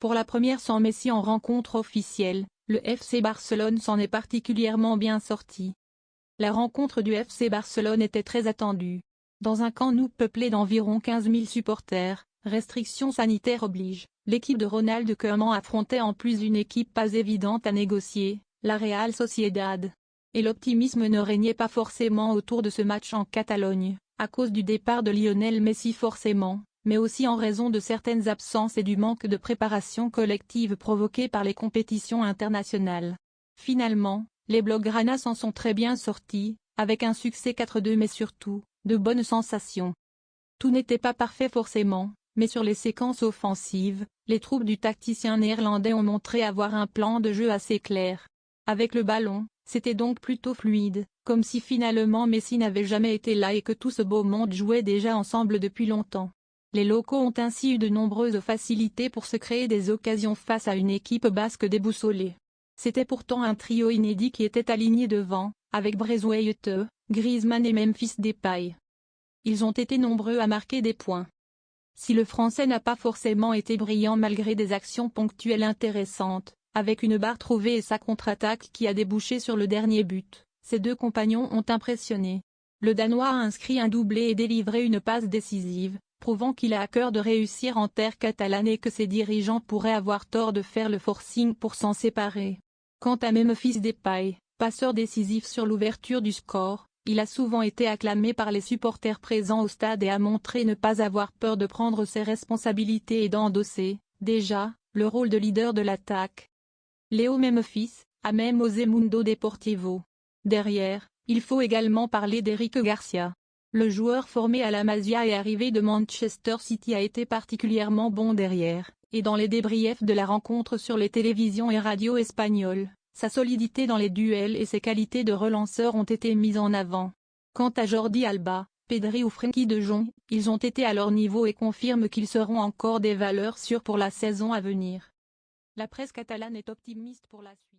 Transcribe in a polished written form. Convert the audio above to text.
Pour la première sans Messi en rencontre officielle, le FC Barcelone s'en est particulièrement bien sorti. La rencontre du FC Barcelone était très attendue. Dans un camp nou peuplé d'environ 15 000 supporters, restrictions sanitaires obligent, l'équipe de Ronald Koeman affrontait en plus une équipe pas évidente à négocier, la Real Sociedad. Et l'optimisme ne régnait pas forcément autour de ce match en Catalogne, à cause du départ de Lionel Messi forcément, mais aussi en raison de certaines absences et du manque de préparation collective provoqué par les compétitions internationales. Finalement, les Blaugrana s'en sont très bien sortis, avec un succès 4-2 mais surtout, de bonnes sensations. Tout n'était pas parfait forcément, mais sur les séquences offensives, les troupes du tacticien néerlandais ont montré avoir un plan de jeu assez clair. Avec le ballon, c'était donc plutôt fluide, comme si finalement Messi n'avait jamais été là et que tout ce beau monde jouait déjà ensemble depuis longtemps. Les locaux ont ainsi eu de nombreuses facilités pour se créer des occasions face à une équipe basque déboussolée. C'était pourtant un trio inédit qui était aligné devant, avec Braithwaite, Griezmann et Memphis Depay. Ils ont été nombreux à marquer des points. Si le Français n'a pas forcément été brillant malgré des actions ponctuelles intéressantes, avec une barre trouvée et sa contre-attaque qui a débouché sur le dernier but, ses deux compagnons ont impressionné. Le Danois a inscrit un doublé et délivré une passe décisive, prouvant qu'il a à cœur de réussir en terre catalane et que ses dirigeants pourraient avoir tort de faire le forcing pour s'en séparer. Quant à Memphis Depay, passeur décisif sur l'ouverture du score, il a souvent été acclamé par les supporters présents au stade et a montré ne pas avoir peur de prendre ses responsabilités et d'endosser, déjà, le rôle de leader de l'attaque. Léo Memphis a même osé Mundo Deportivo. Derrière, il faut également parler d'Eric Garcia. Le joueur formé à la Masia et arrivé de Manchester City a été particulièrement bon derrière, et dans les débriefs de la rencontre sur les télévisions et radios espagnoles, sa solidité dans les duels et ses qualités de relanceur ont été mises en avant. Quant à Jordi Alba, Pedri ou Frenkie de Jong, ils ont été à leur niveau et confirment qu'ils seront encore des valeurs sûres pour la saison à venir. La presse catalane est optimiste pour la suite.